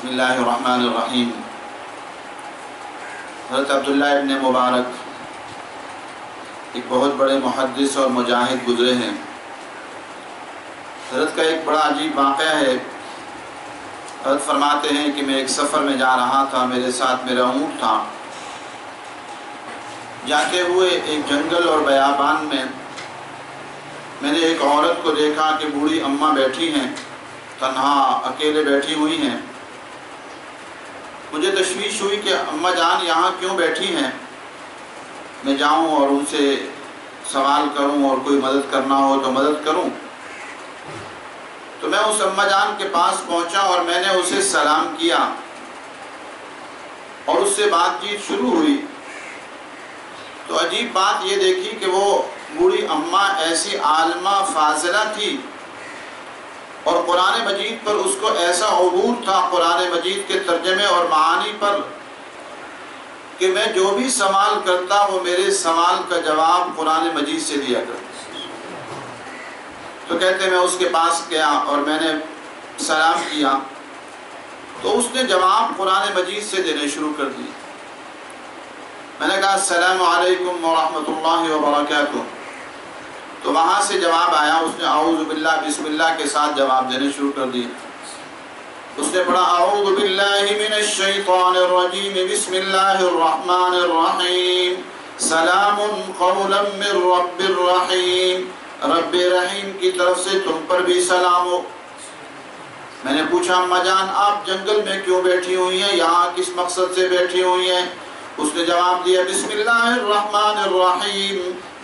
بسم اللہ الرحمن الرحیم۔ حضرت عبداللہ ابن مبارک ایک بہت بڑے محدث اور مجاہد گزرے ہیں۔ حضرت کا ایک بڑا عجیب واقعہ ہے۔ حضرت فرماتے ہیں کہ میں ایک سفر میں جا رہا تھا، میرے ساتھ میرا اونٹ تھا۔ جاتے ہوئے ایک جنگل اور بیابان میں نے ایک عورت کو دیکھا کہ بوڑھی اماں بیٹھی ہیں، تنہا اکیلے بیٹھی ہوئی ہیں۔ مجھے تشویش ہوئی کہ اماں جان یہاں کیوں بیٹھی ہیں، میں جاؤں اور ان سے سوال کروں اور کوئی مدد کرنا ہو تو مدد کروں۔ تو میں اس اماں جان کے پاس پہنچا اور میں نے اسے سلام کیا اور اس سے بات چیت شروع ہوئی۔ تو عجیب بات یہ دیکھی کہ وہ بوڑھی اماں ایسی عالمہ فاضلہ تھی اور قرآن مجید پر اس کو ایسا عبور تھا، قرآن مجید کے ترجمے اور معانی پر، کہ میں جو بھی سوال کرتا وہ میرے سوال کا جواب قرآن مجید سے دیا کرتا۔ تو کہتے میں اس کے پاس گیا اور میں نے سلام کیا تو اس نے جواب قرآن مجید سے دینے شروع کر دی۔ میں نے کہا السلام علیکم ورحمۃ اللہ وبرکاتہ، تو وہاں سے جواب آیا۔ اس نے اعوذ باللہ بسم اللہ کے ساتھ جواب دینے شروع کر دی۔ اس نے پڑھا اعوذ باللہ من الشیطان الرجیم بسم اللہ الرحمن الرحیم سلام قولا من رب الرحیم، رب رحیم کی طرف سے تم پر بھی سلام ہو۔ میں نے پوچھا اماں جان آپ جنگل میں کیوں بیٹھی ہوئی ہیں، یہاں کس مقصد سے بیٹھی ہوئی ہیں؟ اس نے جواب دیا بسم اللہ الرحمن الرحیم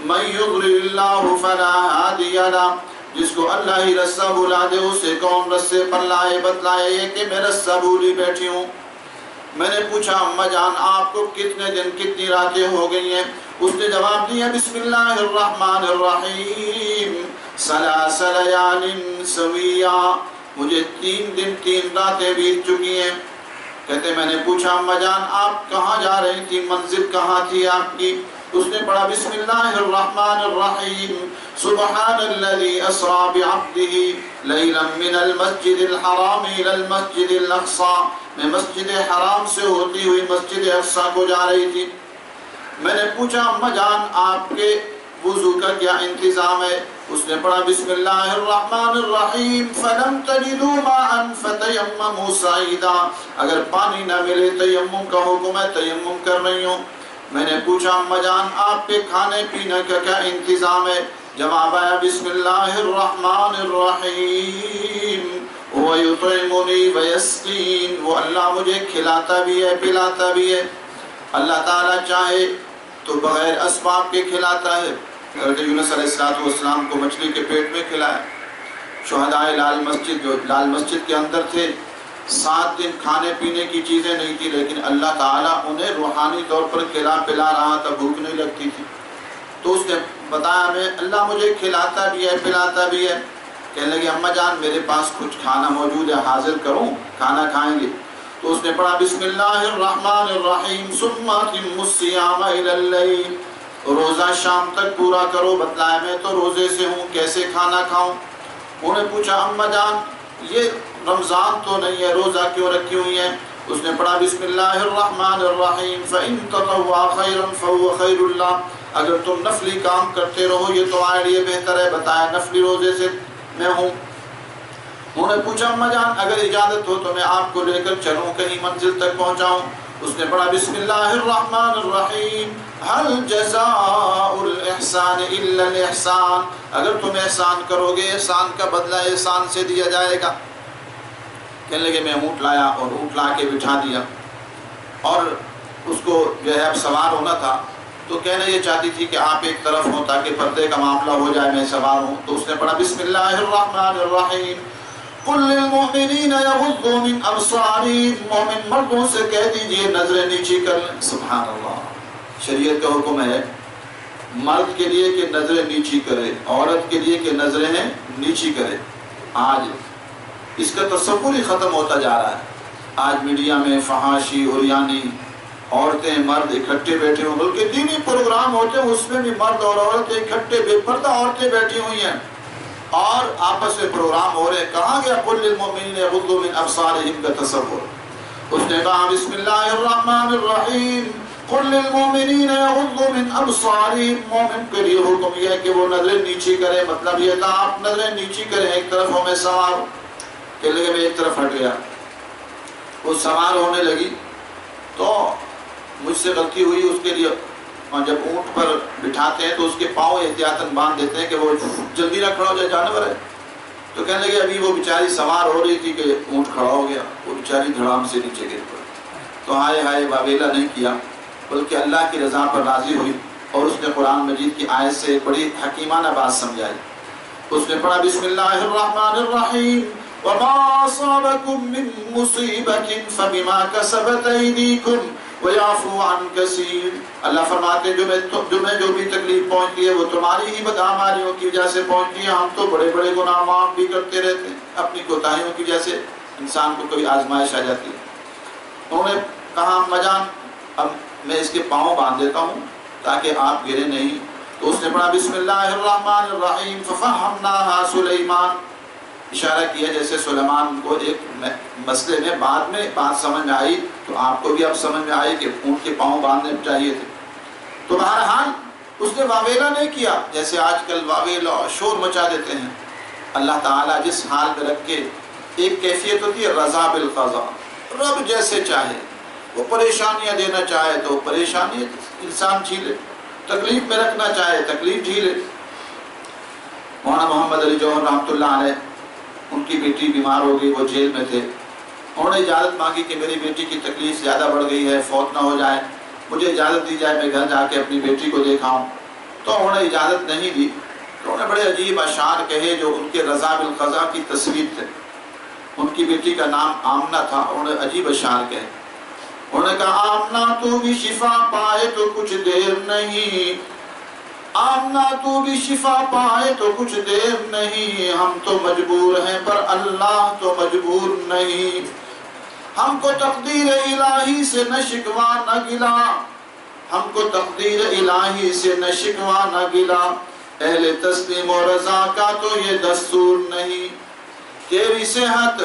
من یضلل اللہ فلا ہادی لہ، جس کو اللہ ہی رستہ بھلا دے اسے کون رستے پر لائے، بتلائے یہ کہ میں رستہ بھولی بیٹھی ہوں۔ میں نے پوچھا اماں جان آپ کو کتنے دن کتنی راتیں ہو گئی ہیں؟ اس نے جواب دیا بسم اللہ الرحمن الرحیم ثلاث لیال سویہ، مجھے 3 دن 3 راتیں بیت چکی ہیں۔ کہتے میں نے پوچھا اماں جان آپ کہاں جا رہی تھی، منزل کہاں تھی آپ کی؟ اس نے پڑھا بسم اللہ الرحمن الرحیم سبحان الذی اسری بعبدہ لیلا من المسجد الحرام الى المسجد الاقصی، میں مسجد حرام سے ہوتی ہوئی مسجد اقصی کو جا رہی تھی۔ میں نے پوچھا اماں جان آپ کے وضو کا کیا انتظام ہے؟ اس نے پڑھا بسم اللہ الرحمن الرحیم فلم تجدوا ماء فتیمموا صعیدا، اگر پانی نہ ملے تیمم کا حکم ہے، تیمم کر رہی ہوں۔ میں نے پوچھا اماں جان آپ کے کھانے پینے کا کیا انتظام ہے؟ جواب آیا بسم اللہ الرحمن الرحیم وَيُطْعِمُنِي وَيَسْقِينِ، وہ اللہ مجھے کھلاتا بھی ہے پلاتا بھی ہے۔ اللہ تعالیٰ چاہے تو بغیر اسباب کے کھلاتا ہے۔ حضرت یونس علیہ السلام کو مچھلی کے پیٹ میں کھلایا۔ شہدائے لال مسجد جو لال مسجد کے اندر تھے 7 دن کھانے پینے کی چیزیں نہیں تھی، لیکن اللہ تعالیٰ انہیں روحانی طور پر کھلا پلا رہا تھا، بھوک نہیں لگتی تھی۔ تو اس نے بتایا میں اللہ مجھے کھلاتا بھی ہے پلاتا بھی ہے۔ کہنے لگے اماں جان میرے پاس کچھ کھانا موجود ہے، حاضر کروں، کھانا کھائیں گے؟ تو اس نے پڑھا بسم اللہ الرحمن الرحیم ثم اتموا الصیام الی اللیل، روزہ شام تک پورا کرو۔ بتلایا میں تو روزے سے ہوں، کیسے کھانا کھاؤں؟ انہوں نے پوچھا اماں جان یہ رمضان تو نہیں ہے، روزہ کیوں رکھی ہوئی ہیں؟ اس نے پڑھا بسم اللہ الرحمن الرحیم فإن تطوعوا خیرا فهو خیر اللہ، اگر تم نفلی کام کرتے رہو یہ تمہارے لیے بہتر ہے۔ بتایا نفلی روزے سے میں ہوں۔ انہوں نے پوچھا اماں جان اگر اجازت ہو تو میں آپ کو لے کر چلوں، کہیں منزل تک پہنچاؤں؟ اس نے پڑھا بسم اللہ الرحمن الرحیم هل جزاء الاحسان الا الاحسان، اگر تم احسان کرو گے احسان کا بدلہ احسان سے دیا جائے گا۔ کہنے لگے میں اونٹ لایا اور اونٹ لا کے بٹھا دیا اور اس کو جو ہے اب سوار ہونا تھا، تو کہنا یہ چاہتی تھی کہ آپ ایک طرف ہوں تاکہ پردے کا معاملہ ہو جائے، میں سوار ہوں۔ تو اس نے پڑھا بسم اللہ الرحمن الرحیم قل للمؤمنین یغضوا من ابصارہم، مومن مردوں سے کہہ دیجئے نظریں نیچی کر لیں۔ سبحان اللہ، شریعت کا حکم ہے مرد کے لیے کہ نظریں نیچی کرے، عورت کے لیے کہ نظریں نیچی کرے۔ آج اس کا تصور ہی ختم ہوتا جا رہا ہے۔ آج میڈیا میں فحاشی عریانی عورتیں مرد اکٹھے بیٹھے ہوں، بلکہ دینی پروگرام ہوتے ہیں اس میں بھی مرد اور عورتیں اکٹھے، بے پردہ عورتیں بیٹھی ہوئی ہیں اور آپس میں پروگرام ہو رہے ہیں۔ کہاں گیا قل للمؤمنین یغضوا من ابصارہم کا تصور؟ اس نے کہا بسم اللہ الرحمن الرحیم قل للمؤمنین یغضوا من ابصارہم، مومن کے لیے حکم یہ ہے کہ وہ نظریں نیچی کرے، مطلب یہ تھا آپ نظریں نیچی کریں، ایک طرف ہوں میں سوار ہوں، کہ لگے میں ایک طرف ہٹ گیا، وہ سوار ہونے لگی تو مجھ سے غلطی ہوئی، اس کے لیے جب اونٹ پر بٹھاتے ہیں تو اس کے پاؤں احتیاطاً باندھ دیتے ہیں کہ وہ جلدی نہ کھڑا ہو جائے، جانور ہے، تو کہنے لگے ابھی وہ بیچاری سوار ہو رہی تھی کہ اونٹ کھڑا ہو گیا، وہ بیچاری دھڑام سے نیچے گر پڑی، تو ہائے ہائے واویلا نہیں کیا، بلکہ اللہ کی رضا پر راضی ہوئی، اور اس نے قرآن مجید کی آیت سے ایک بڑی حکیمانہ بات سمجھائی، اس نے پڑھا بسم اللہ الرحمن الرحیم وما اصابکم من مصیبت فبما کسبت ایدیکم ویعفو عن کثیر، اللہ فرماتے ہیں تمہیں جو بھی تکلیف پہنچتی ہے وہ تمہاری ہی بدعمالیوں کی وجہ سے پہنچتی ہے، ہم تو بڑے بڑے گناہ معاف بھی کرتے رہتے ہیں، اپنی کوتاہیوں کی وجہ سے انسان کو کوئی آزمائش آ جاتی ہے۔ انہوں نے کہا اما جان اب میں اس کے پاؤں باندھ دیتا ہوں تاکہ آپ گرے نہیں، تو اس نے پڑھا بسم اللہ الرحمن الرحیم ففہمناہا سلیمان، اشارہ کیا جیسے سلیمان کو ایک مسئلے میں بعد میں بات سمجھ میں آئی تو آپ کو بھی اب سمجھ میں آئی کہ اونٹ کے پاؤں باندھنے چاہیے تھے، تو بہرحال اس نے واویلا نہیں کیا جیسے آج کل واویلا اور شور مچا دیتے ہیں۔ اللہ تعالیٰ جس حال میں رکھ کے، ایک کیفیت ہوتی ہے رضا بالقضاء، رب جیسے چاہے، وہ پریشانیاں دینا چاہے تو پریشانی انسان جھیلے، تکلیف میں رکھنا چاہے تکلیف جھیلے۔ مولانا محمد علی جوہر رحمۃ اللہ علیہ، ان کی بیٹی بیمار ہو گئی، وہ جیل میں تھے، انہوں نے اجازت مانگی کہ میری بیٹی کی تکلیف زیادہ بڑھ گئی ہے، فوت نہ ہو جائے، مجھے اجازت دی جائے میں گھر جا کے اپنی بیٹی کو دیکھاؤں، تو انہوں نے اجازت نہیں دی، تو انہوں نے بڑے عجیب اشعار کہے جو ان کے رضا بالقضاء کی تصویر تھے۔ ان کی بیٹی کا نام آمنہ تھا، انہوں نے عجیب اشعار کہے، انہوں نے کہا آمنہ تو بھی شفا پائے تو کچھ دیر نہیں، آمنہ تو بھی شفا پائے تو کچھ دیر نہیں، ہم تو مجبور ہیں پر اللہ تو مجبور نہیں، ہم کو تقدیر الہی سے نہ شکوا نہ گلا، ہم کو تقدیر الہی سے نہ شکوا نہ گلا، اہل تسلیم و رضا کا تو یہ دستور نہیں، تیری صحت،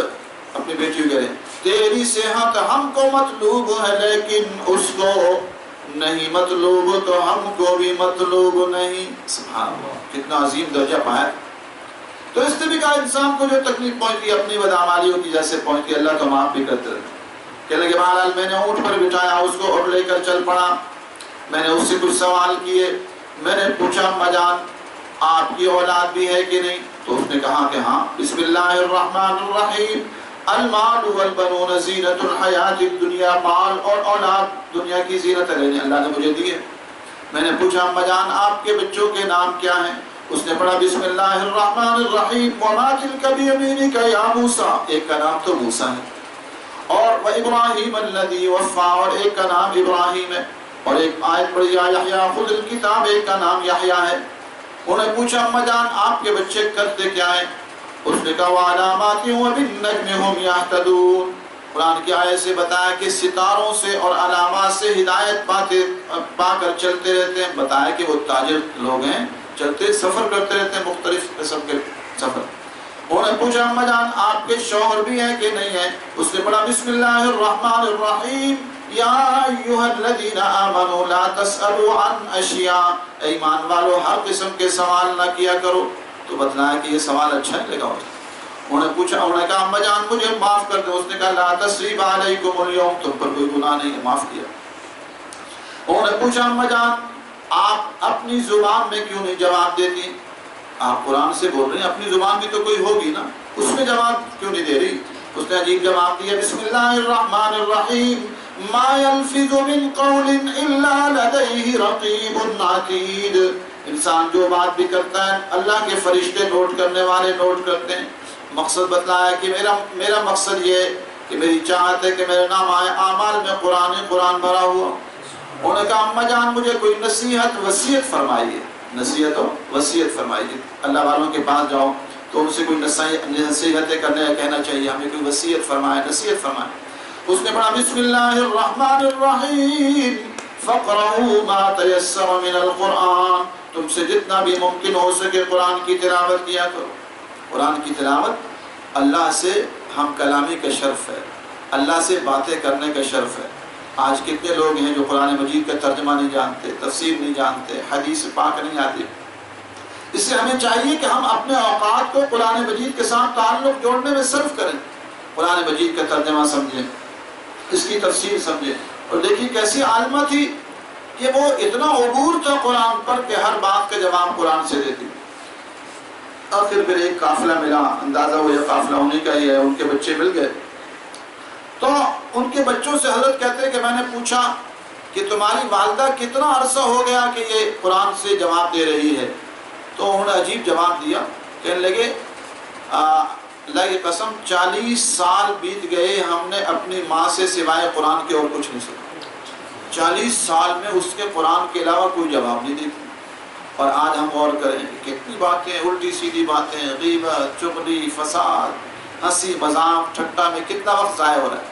اپنی بیٹی کو کہہ رہے ہیں تیری صحت ہم کو مطلوب ہے لیکن اس کو نہیں مطلوب، تو ہم کو بھی مطلوب نہیں۔ سبحان اللہ، کتنا عظیم درجہ پایا۔ تو اس نے بھی کہا انسان کو جو تکلیف پہنچتی ہے اپنی بدعمالیوں کی جیسے پہنچتی ہے اللہ تو معاف بھی کرتے رہے۔ کہنے لگے بہرحال میں نے اونٹ پر بٹھایا اس کو اور لے کر چل پڑا، میں نے اس سے کچھ سوال کیے، میں نے پوچھا اما جان آپ کی اولاد بھی ہے کہ نہیں؟ تو اس نے کہا کہ ہاں، بسم اللہ الرحمن الرحیم المال والبنون زینت الحیات الدنیا، مال اور اولاد دنیا کی زینت ہے، اللہ نے مجھے دی ہے۔ میں نے پوچھا اما جان آپ کے بچوں کے نام کیا ہیں؟ اس نے پڑھا بسم اللہ الرحمن الرحیم وما تلک بیمینک یا موسیٰ، ایک کا نام تو موسیٰ ہے، اور وابراہیم الذی وفا، اور ایک کا نام ابراہیم ہے، اور ایک آیت پڑھی یا یحییٰ خذ الکتاب، ایک کا نام یحییٰ ہے۔ انہوں نے پوچھا اما جان آپ کے بچے کرتے کیا ہیں؟ اس نے کہا وعلامات وبالنجم هم یہتدون، قرآن کی آیت سے بتایا کہ ستاروں سے اور علامات سے ہدایت پا کر چلتے رہتے ہیں، بتایا کہ وہ تاجر لوگ ہیں، چلتے سفر کرتے رہتے ہیں، مختلف قسم کے سفر۔ انہوں نے پوچھا اما جان آپ کے شوہر بھی ہیں کہ نہیں ہیں؟ اس نے پڑھا بسم اللہ الرحمن الرحیم یا ایھا الذین آمنوا لا تسألوا عن اشیاء، ایمان والو ہر قسم کے سوال نہ کیا کرو، تو بتلایا کہ یہ سوال اچھا نہیں لگا ہوتا۔ انہوں نے پوچھا، انہوں نے کہا اما جان مجھے معاف کر دو، اس نے کہا لا تثریب علیکم اليوم، تم پر کوئی گناہ نہیں ہے، معاف کیا۔ انہوں نے پوچھا اما جان آپ اپنی زبان میں کیوں نہیں جواب دیتی؟ آپ قرآن سے بول رہے ہیں، اپنی زبان بھی تو کوئی ہوگی نا، اس میں جواب کیوں نہیں دے رہی؟ اس نے عجیب جواب دیا بسم اللہ الرحمن الرحیم ما يلفظ من قول الا لديه رقیب عتید، انسان جو بات بھی کرتا ہے اللہ کے فرشتے نوٹ کرنے والے نوٹ کرتے ہیں۔ مقصد بتلایا کہ میرا مقصد یہ کہ میری چاہت ہے کہ میرے نام آئے اعمال میں قرآن بھرا ہوا۔ انہوں نے کہا اما جان مجھے کوئی نصیحت وصیت فرمائیے، نصیحت و وصیت فرمائیے، اللہ والوں کے پاس جاؤ تو ان سے کوئی نصیحتیں کرنے کہنا چاہیے، ہمیں کوئی وصیت فرمائے، نصیحت فرمائے۔ اس نے پڑھا بسم اللہ الرحمن الرحیم فقرؤوا ما تیسر من القرآن، تم سے جتنا بھی ممکن ہو سکے قرآن کی تلاوت کیا کرو۔ قرآن کی تلاوت اللہ سے ہم کلامی کا شرف ہے، اللہ سے باتیں کرنے کا شرف ہے۔ آج کتنے لوگ ہیں جو قرآن مجید کا ترجمہ نہیں جانتے، تفسیر نہیں جانتے، حدیث پاک نہیں آتی۔ اس سے ہمیں چاہیے کہ ہم اپنے اوقات کو قرآن مجید کے ساتھ تعلق جوڑنے میں صرف کریں، قرآن مجید کا ترجمہ سمجھیں، اس کی تفسیر سمجھیں۔ اور دیکھیے کیسی عالمہ تھی کہ وہ اتنا عبور تھا قرآن پر کہ ہر بات کا جواب قرآن سے دیتی۔ آخر پھر ایک قافلہ ملا، اندازہ ہوا یہ قافلہ انہیں کا ہی ہے، ان کے بچے مل گئے۔ تو ان کے بچوں سے حضرت کہتے ہیں کہ میں نے پوچھا کہ تمہاری والدہ کتنا عرصہ ہو گیا کہ یہ قرآن سے جواب دے رہی ہے؟ تو انہوں نے عجیب جواب دیا، کہنے لگے اللہ کی قسم 40 سال بیت گئے ہم نے اپنی ماں سے سوائے قرآن کے اور کچھ نہیں سنا۔ 40 سال میں اس کے قرآن کے علاوہ کوئی جواب نہیں دیتی۔ اور آج ہم غور کریں کہ کتنی باتیں الٹی سیدھی باتیں، غیبت، چغلی، فساد، ہنسی مذاق ٹھٹا میں کتنا وقت ضائع ہو رہا ہے۔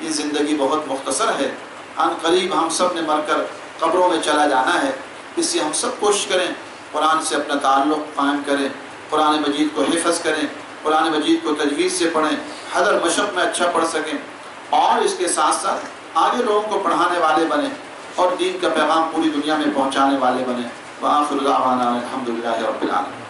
یہ زندگی بہت مختصر ہے، ان قریب ہم سب نے مر کر قبروں میں چلا جانا ہے۔ اس سے ہم سب کوشش کریں قرآن سے اپنا تعلق قائم کریں، قرآن مجید کو حفظ کریں، قرآن مجید کو تجوید سے پڑھیں، حضر مشق میں اچھا پڑھ سکیں، اور اس کے ساتھ ساتھ آگے لوگوں کو پڑھانے والے بنیں اور دین کا پیغام پوری دنیا میں پہنچانے والے بنیں۔ وآخر دعوانا الحمدللہ رب العالمین۔